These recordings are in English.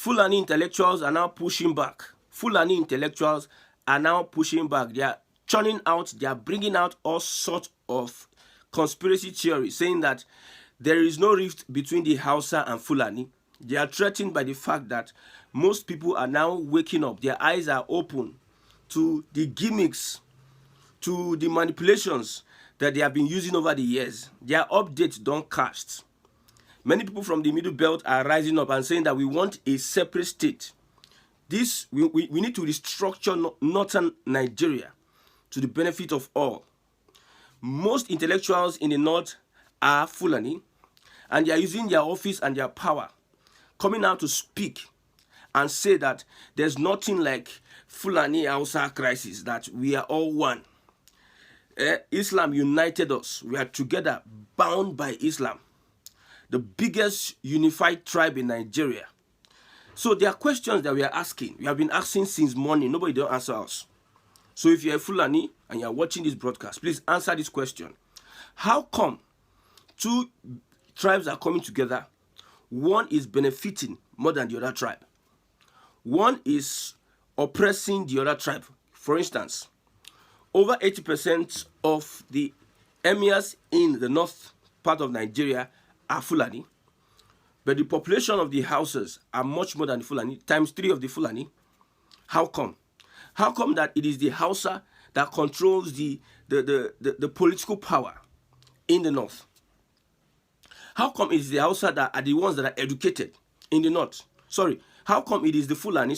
Fulani intellectuals are now pushing back. Fulani intellectuals are now pushing back. They are churning out, they are bringing out all sorts of conspiracy theories, saying that there is no rift between the Hausa and Fulani. They are threatened by the fact that most people are now waking up. Their eyes are open to the gimmicks, to the manipulations that they have been using over the years. Their updates don't cast. Many people from the Middle Belt are rising up and saying that we want a separate state. We need to restructure northern Nigeria to the benefit of all. Most intellectuals in the north are Fulani, and they are using their office and their power, coming out to speak and say that there's nothing like Fulani Hausa crisis, that we are all one. Islam united us. We are together, bound by Islam, the biggest unified tribe in Nigeria. So there are questions that we are asking. We have been asking since morning. Nobody don't answer us. So if you're a Fulani and you're watching this broadcast, please answer this question. How come two tribes are coming together? One is benefiting more than the other tribe. One is oppressing the other tribe. For instance, over 80% of the emirs in the north part of Nigeria are Fulani, but the population of the houses are much more than the Fulani, times 3 of the Fulani. How come? How come that it is the Hausa that controls the political power in the north? How come it is the Hausa that are the ones that are educated in the north? Sorry, how come it is the Fulani,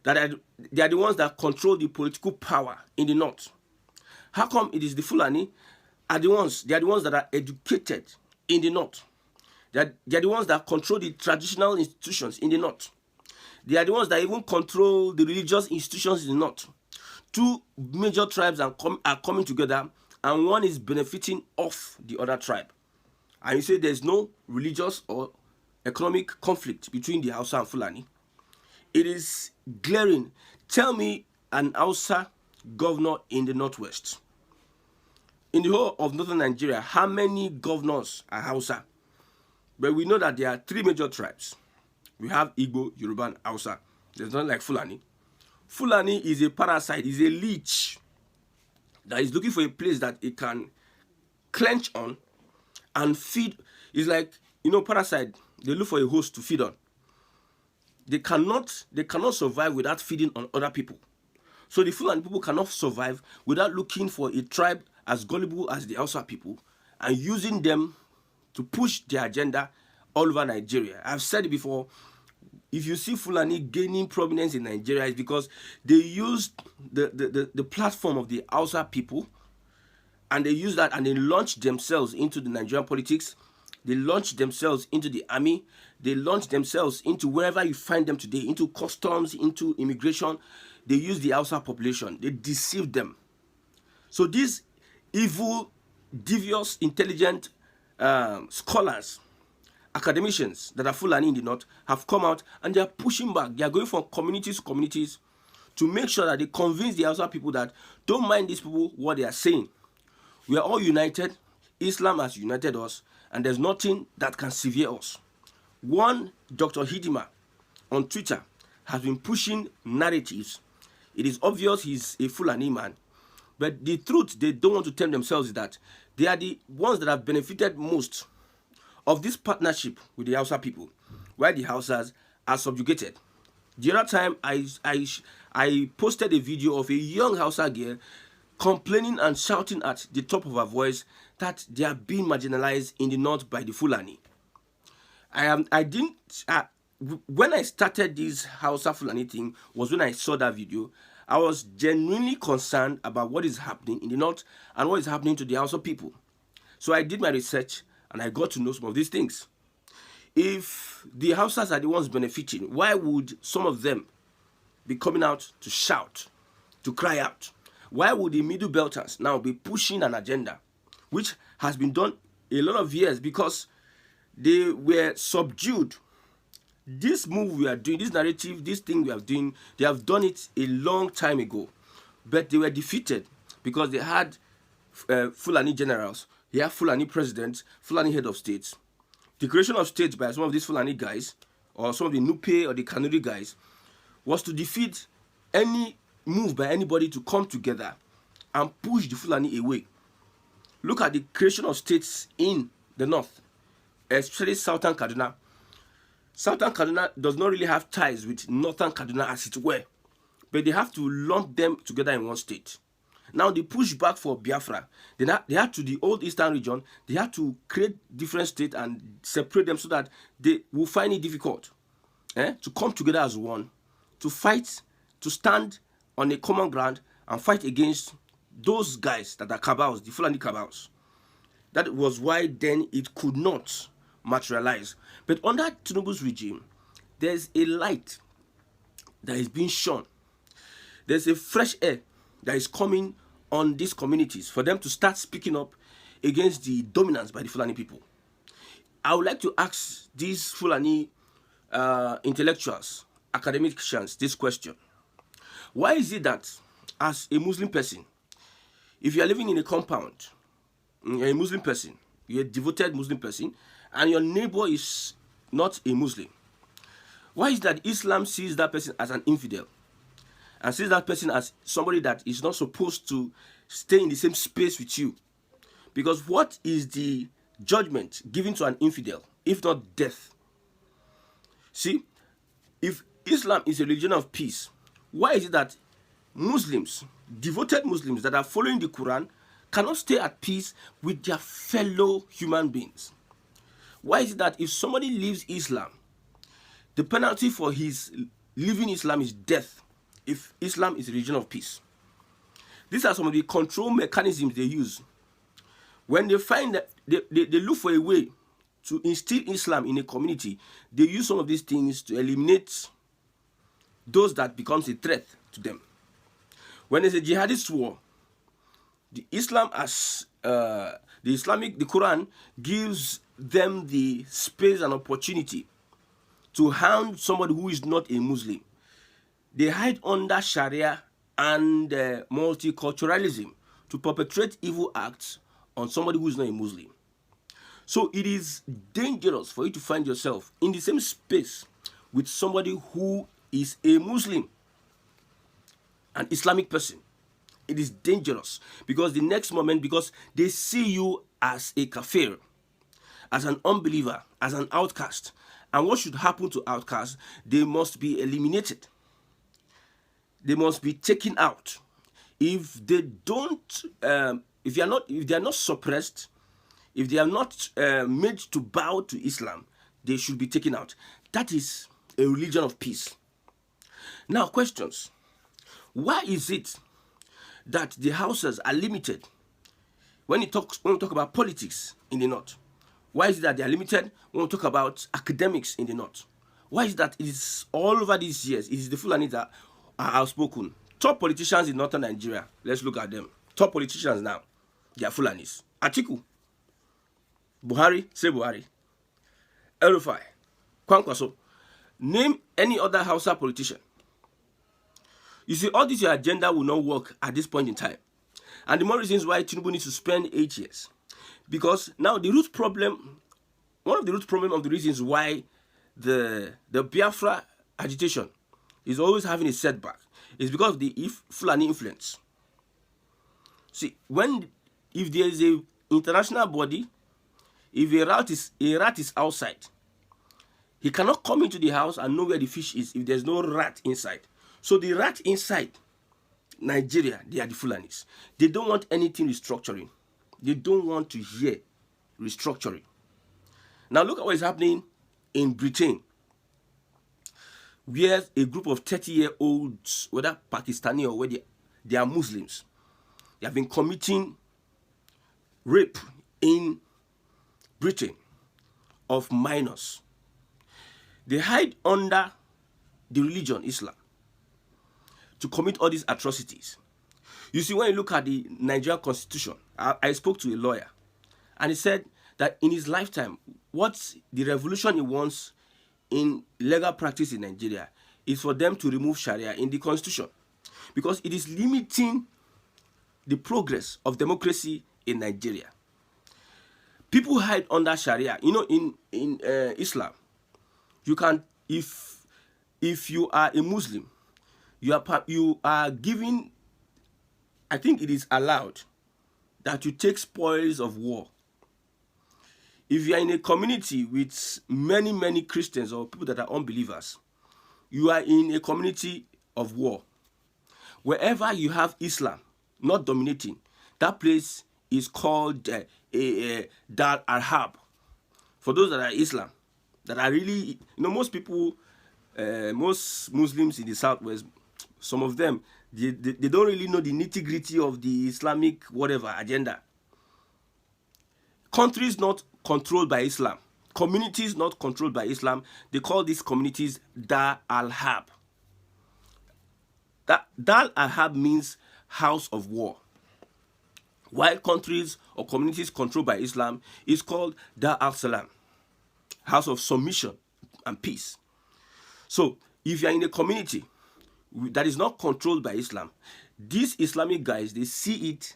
that they are the ones that control the political power in the north? How come it is the Fulani they are the ones that are educated in the north? They are the ones that control the traditional institutions in the north. They are the ones that even control the religious institutions in the north. Two major tribes are coming together, and one is benefiting off the other tribe. And you say there's no religious or economic conflict between the Hausa and Fulani. It is glaring. Tell me an Hausa governor in the northwest. In the whole of northern Nigeria, how many governors are Hausa? But we know that there are 3 major tribes. We have Igbo, Yoruba, and Hausa. There's nothing like Fulani. Fulani is a parasite, is a leech that is looking for a place that it can clench on and feed. It's like, parasite, they look for a host to feed on. They cannot survive without feeding on other people. So the Fulani people cannot survive without looking for a tribe as gullible as the Hausa people and using them to push their agenda all over Nigeria. I've said it before. If you see Fulani gaining prominence in Nigeria, it's because they used the platform of the Hausa people, and they use that and they launched themselves into the Nigerian politics. They launched themselves into the army. They launched themselves into wherever you find them today, into customs, into immigration. They use the Hausa population. They deceived them. So these evil, devious, intelligent scholars, academicians that are Fulani in the north have come out and they are pushing back. They are going from communities to communities to make sure that they convince the Hausa people that don't mind these people what they are saying. We are all united. Islam has united us, and there's nothing that can sever us. One Dr. Hidima on Twitter has been pushing narratives. It is obvious he's a Fulani man, but the truth they don't want to tell themselves is that they are the ones that have benefited most of this partnership with the Hausa people, while the Hausas are subjugated. The other time, I posted a video of a young Hausa girl complaining and shouting at the top of her voice that they are being marginalized in the north by the Fulani. When I started this Hausa Fulani thing was when I saw that video. I was genuinely concerned about what is happening in the north and what is happening to the Hausa people. So I did my research and I got to know some of these things. If the Hausas are the ones benefiting, why would some of them be coming out to shout, to cry out? Why would the Middle Belters now be pushing an agenda which has been done a lot of years because they were subdued? This move we are doing, this narrative, this thing we are doing, they have done it a long time ago. But they were defeated because they had Fulani generals, they have Fulani presidents, Fulani head of states. The creation of states by some of these Fulani guys or some of the Nupe or the Kanuri guys, was to defeat any move by anybody to come together and push the Fulani away. Look at the creation of states in the north, especially Southern Kaduna. Southern Kaduna does not really have ties with Northern Kaduna as it were, but they have to lump them together in one state. Now they push back for Biafra. They had to the old eastern region, they had to create different states and separate them so that they will find it difficult to come together as one, to fight, to stand on a common ground and fight against those guys that are cabals, the Fulani cabals. That was why then it could not materialize. But under Tinubu's regime, there's a light that is being shone. There's a fresh air that is coming on these communities for them to start speaking up against the dominance by the Fulani people. I would like to ask these Fulani intellectuals, academicians, this question. Why is it that as a Muslim person, if you are living in a compound, you're a Muslim person, you're a devoted Muslim person, and your neighbor is not a Muslim, why is it that Islam sees that person as an infidel and sees that person as somebody that is not supposed to stay in the same space with you? Because what is the judgment given to an infidel if not death? See, if Islam is a religion of peace, why is it that Muslims, devoted Muslims that are following the Quran, cannot stay at peace with their fellow human beings? Why is it that if somebody leaves Islam, the penalty for his leaving Islam is death, if Islam is a religion of peace? These are some of the control mechanisms they use. When they find that they look for a way to instill Islam in a community, they use some of these things to eliminate those that becomes a threat to them. When there's a jihadist war, the Quran gives them the space and opportunity to hound somebody who is not a Muslim. They hide under Sharia and multiculturalism to perpetrate evil acts on somebody who is not a Muslim. So it is dangerous for you to find yourself in the same space with somebody who is a Muslim, an Islamic person. It is dangerous because the next moment, because they see you as a kafir, as an unbeliever, as an outcast. And what should happen to outcasts? They must be eliminated. They must be taken out. If they don't, if they are not suppressed, if they are not made to bow to Islam, they should be taken out. That is a religion of peace. Now, questions. Why is it that the houses are limited when we talk about politics in the north? Why is it that they are limited when we talk about academics in the north? Why is it that it is all over these years, it is the Fulani that are outspoken? Top politicians in northern Nigeria, let's look at them. Top politicians now, they are Fulanis. Atiku, Buhari, say Buhari, El-Rufai, Kwankwaso. Name any other Hausa politician. You see, all this your agenda will not work at this point in time. And the more reasons why Tinubu needs to spend 8 years. Because now the root problem, one of the root problem of the reasons why the Biafra agitation is always having a setback is because of the Fulani influence. See, if there is a international body, if a rat is outside, he cannot come into the house and know where the fish is if there's no rat inside. So the rat inside Nigeria, they are the Fulanis. They don't want anything restructuring. They don't want to hear restructuring. Now look at what is happening in Britain, where a group of 30-year-olds, whether Pakistani or whether they are Muslims, they have been committing rape in Britain of minors. They hide under the religion Islam to commit all these atrocities. You see, when you look at the Nigerian constitution, I spoke to a lawyer, and he said that in his lifetime, what the revolution he wants in legal practice in Nigeria is for them to remove Sharia in the constitution, because it is limiting the progress of democracy in Nigeria. People hide under Sharia. You know, in Islam, you can if you are a Muslim, you are given, I think it is allowed that you take spoils of war. If you are in a community with many Christians or people that are unbelievers, you are in a community of war. Wherever you have Islam not dominating, that place is called Dar Arhab. For those that are Islam, that are really, most people, most Muslims in the Southwest, some of them, they don't really know the nitty-gritty of the Islamic whatever agenda. Countries not controlled by Islam, communities not controlled by Islam, they call these communities Dar al-Harb. Dar al-Harb means house of war. While countries or communities controlled by Islam is called Dar al-Salam, house of submission and peace. So if you are in a community that is not controlled by Islam, these Islamic guys, they see it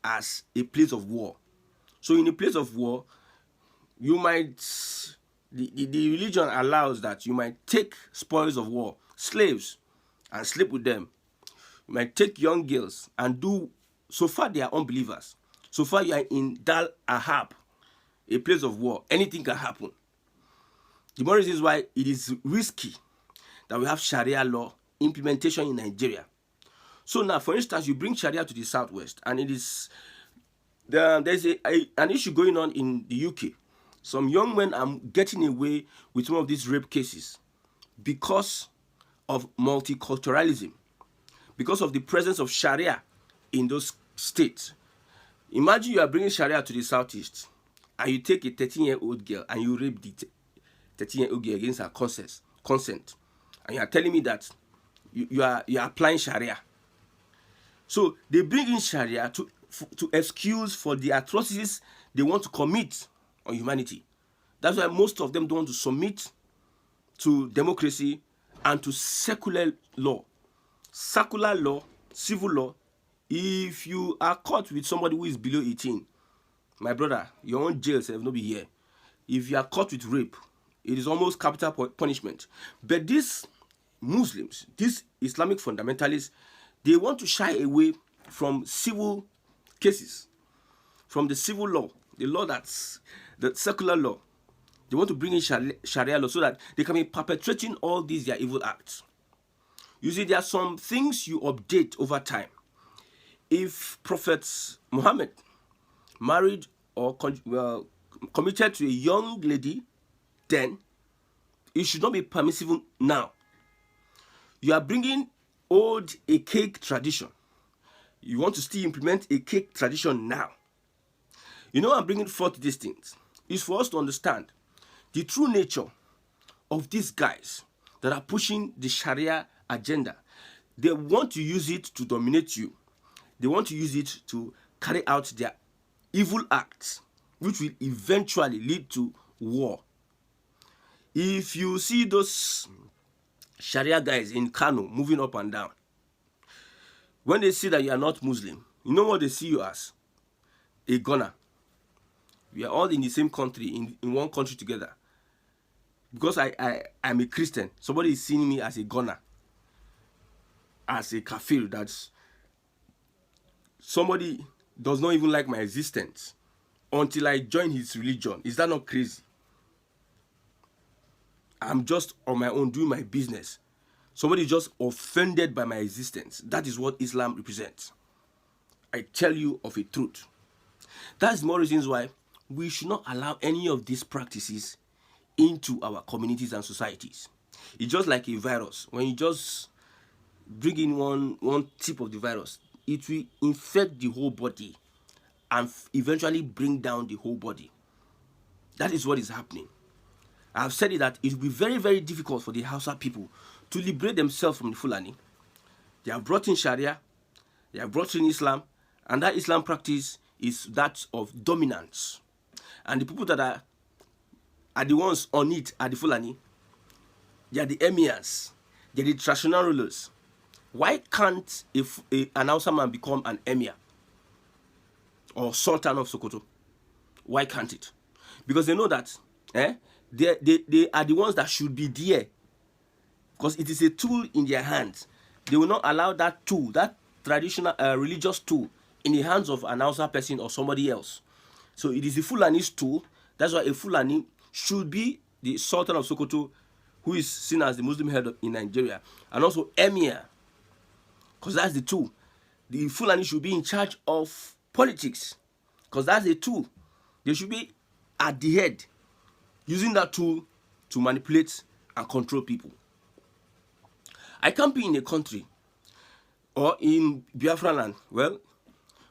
as a place of war. So in a place of war, you might, the religion allows that you might take spoils of war, slaves, and sleep with them. You might take young girls and do, so far they are unbelievers. So far you are in Dar al-Harb, a place of war. Anything can happen. The more reasons why it is risky that we have Sharia law implementation in Nigeria. So now, for instance, you bring Sharia to the Southwest, and it is there's an issue going on in the UK. Some young men are getting away with some of these rape cases because of multiculturalism, because of the presence of Sharia in those states. Imagine you are bringing Sharia to the Southeast, and you take a 13-year-old girl and you rape the 13-year-old girl against her consent, and you are telling me that you are applying Sharia. So they bring in Sharia to excuse for the atrocities they want to commit on humanity. That's why most of them don't want to submit to democracy and to secular law. Secular law, civil law, if you are caught with somebody who is below 18, my brother, your own jail will not be here. If you are caught with rape, it is almost capital punishment. But these Muslims, these Islamic fundamentalists, they want to shy away from civil cases, from the civil law, the law that's the secular law. They want to bring in Sharia law so that they can be perpetrating all these their evil acts. You see, there are some things you update over time. If Prophet Muhammad married or committed to a young lady, then it should not be permissible now. You are bringing old archaic tradition. You want to still implement a archaic tradition now. I'm bringing forth these things is for us to understand the true nature of these guys that are pushing the Sharia agenda. They want to use it to dominate you. They want to use it to carry out their evil acts, which will eventually lead to war. If you see those Sharia guys in Kano moving up and down, when they see that you are not Muslim, you know what they see you as? A gunner. We are all in the same country, in one country together. Because I'm a Christian, somebody is seeing me as a gunner, as a kafir. That's somebody does not even like my existence until I join his religion. Is that not crazy? I'm just on my own doing my business. Somebody is just offended by my existence. That is what Islam represents. I tell you of a truth. That's more reasons why we should not allow any of these practices into our communities and societies. It's just like a virus. When you just bring in one tip of the virus, it will infect the whole body and eventually bring down the whole body. That is what is happening. I have said it that it will be very, very difficult for the Hausa people to liberate themselves from the Fulani. They have brought in Sharia, they have brought in Islam, and that Islam practice is that of dominance. And the people that are the ones on it are the Fulani. They are the emirs. They are the traditional rulers. Why can't an Hausa man become an emir or sultan of Sokoto? Why can't it? Because they know that they are the ones that should be there because it is a tool in their hands. They will not allow that tool, that traditional religious tool, in the hands of an Hausa person or somebody else. So it is the Fulani's tool. That's why a Fulani should be the Sultan of Sokoto, who is seen as the Muslim head in Nigeria, and also Emir, because that's the tool. The Fulani should be in charge of politics, because that's a tool. They should be at the head, using that tool to manipulate and control people. I can't be in a country or in Biafra land. Well,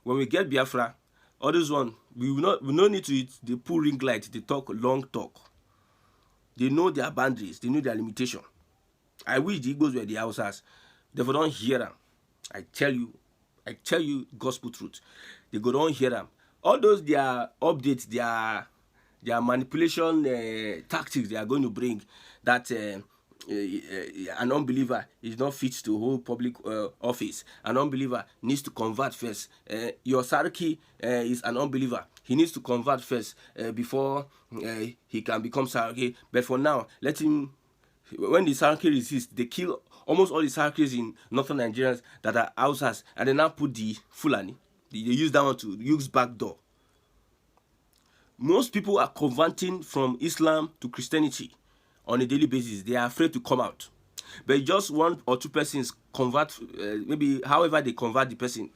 when we get Biafra, all this one, we no need to eat the pull ring light, they talk long talk. They know their boundaries, they know their limitation. I wish the Igbos were the Hausas. They don't hear them. I tell you gospel truth. They go don't hear them. All those their updates, their manipulation tactics they are going to bring, that an unbeliever is not fit to hold public office. An unbeliever needs to convert first. Your Sarki is an unbeliever. He needs to convert first before he can become Sarki. But for now, let him. When the Sarki resist, they kill almost all the Sarkis in northern Nigerians that are Hausas, and they now put the Fulani. They use that one to use back door. Most people are converting from Islam to Christianity on a daily basis. They are afraid to come out. But just one or two persons convert, maybe however they convert the person.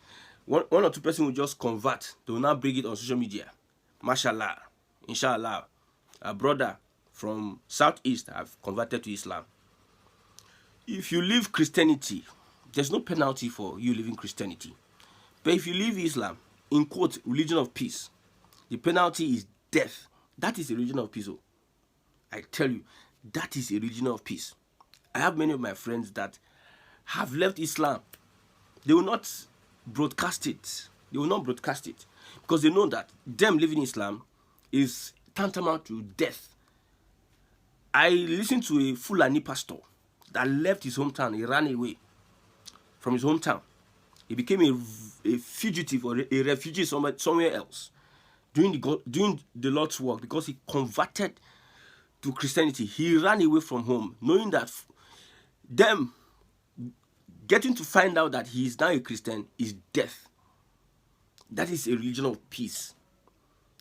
One or two persons will just convert. They will now bring it on social media. Mashallah, inshallah, a brother from Southeast have converted to Islam. If you leave Christianity, there's no penalty for you leaving Christianity. But if you leave Islam, in quote, religion of peace, the penalty is death. That is a religion of peace. Oh. I tell you, that is a religion of peace. I have many of my friends that have left Islam. They will not broadcast it. They will not broadcast it because they know that them living in Islam is tantamount to death. I listened to a Fulani pastor that left his hometown. He ran away from his hometown. He became a fugitive or a refugee somewhere else, doing the Lord's work because he converted to Christianity. He ran away from home, knowing that them getting to find out that he is now a Christian is death. That is a religion of peace.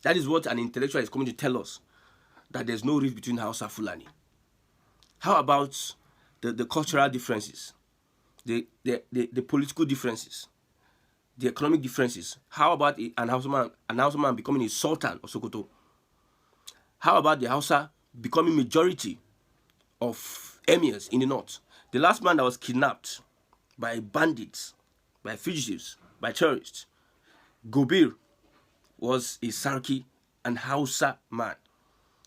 That is what an intellectual is coming to tell us, that there's no rift between Hausa and Fulani. How about the cultural differences, the political differences, the economic differences? How about an Hausa man becoming a sultan of Sokoto? How about the Hausa becoming majority of emirs in the north? The last man that was kidnapped by bandits, by fugitives, by terrorists, Gobir, was a Sarki and Hausa man.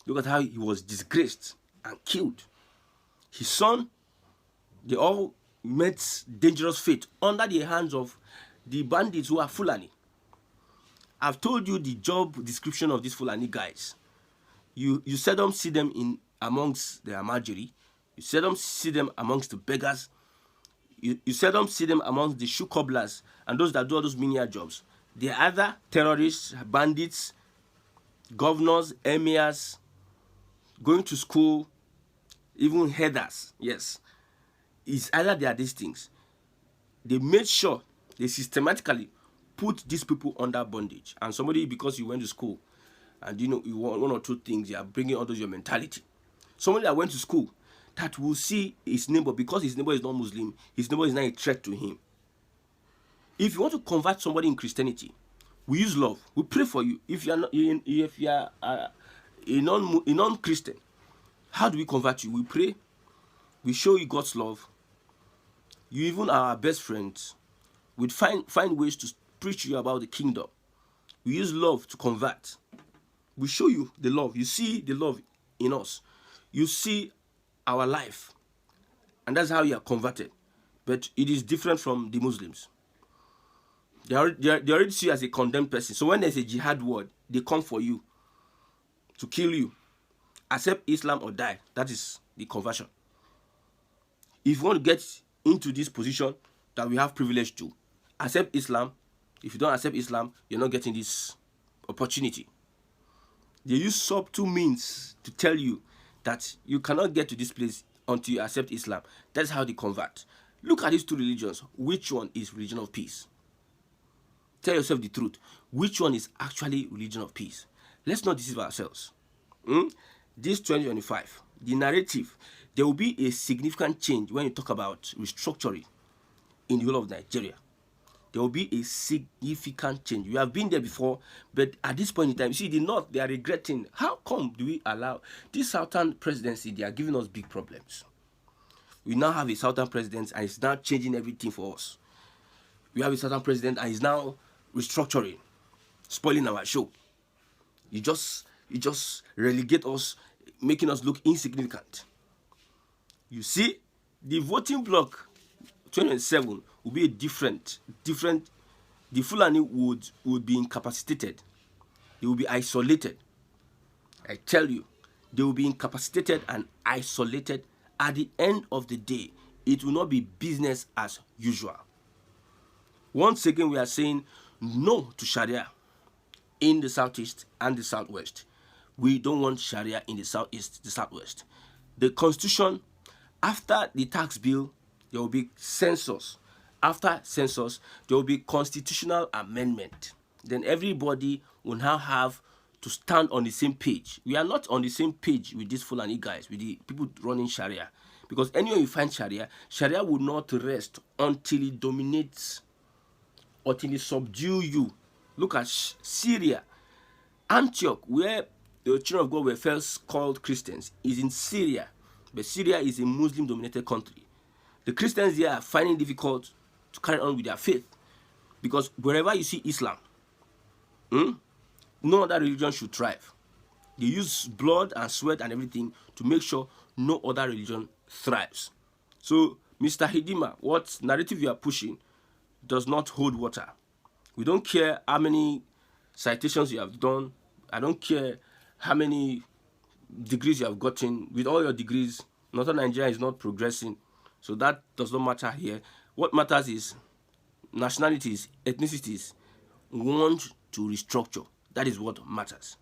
Look at how he was disgraced and killed. His son, they all met dangerous fate under the hands of the bandits who are Fulani. I've told you the job description of these Fulani guys. You seldom see them in amongst the Amajiri. You seldom see them amongst the beggars. You seldom see them amongst the shoe cobblers and those that do all those menial jobs. They are either terrorists, bandits, governors, emirs, going to school, even headers. Yes. It's either they are these things. They made sure they systematically put these people under bondage. And somebody, because you went to school and you want one or two things, you are bringing under your mentality. Somebody that went to school that will see his neighbor, because his neighbor is not Muslim, his neighbor is not a threat to him. If you want to convert somebody in Christianity, we use love. We pray for you. If you are a non-Christian, how do we convert you? We pray. We show you God's love. You even are our best friends. We find ways to preach to you about the kingdom. We use love to convert. We show you the love. You see the love in us. You see our life. And that's how you are converted. But it is different from the Muslims. They already see you as a condemned person. So when there's a jihad word, they come for you to kill you. Accept Islam or die. That is the conversion. If you want to get into this position that we have privilege to, accept Islam. If you don't accept Islam, you're not getting this opportunity. They use subtle means to tell you that you cannot get to this place until you accept Islam. That's how they convert. Look at these two religions. Which one is religion of peace? Tell yourself the truth. Which one is actually religion of peace? Let's not deceive ourselves. This 2025, the narrative, there will be a significant change when you talk about restructuring in the whole of Nigeria. There will be a significant change. You have been there before, but at this point in time, you see, the North, they are regretting. How come do we allow this Southern presidency? They are giving us big problems. We now have a Southern president, and it's now changing everything for us. We have a Southern president, and he's now restructuring, spoiling our show. You just relegate us, making us look insignificant. You see, the voting bloc 2027 will be a different. The Fulani would be incapacitated. They will be isolated. I tell you, they will be incapacitated and isolated. At the end of the day, it will not be business as usual. Once again, we are saying no to Sharia in the Southeast and the Southwest. We don't want Sharia in the Southeast, the Southwest. The Constitution, after the tax bill, there will be census. After census, there will be constitutional amendment. Then everybody will now have to stand on the same page. We are not on the same page with these Fulani guys, with the people running Sharia. Because anywhere you find Sharia, Sharia will not rest until it dominates, until it subdues you. Look at Syria. Antioch, where the children of God were first called Christians, is in Syria. But Syria is a Muslim-dominated country. The Christians there are finding it difficult to carry on with their faith. Because wherever you see Islam, no other religion should thrive. They use blood and sweat and everything to make sure no other religion thrives. So, Mr. Hidima, what narrative you are pushing does not hold water. We don't care how many citations you have done. I don't care how many degrees you have gotten. With all your degrees, Northern Nigeria is not progressing. So that does not matter here. What matters is nationalities, ethnicities want to restructure. That is what matters.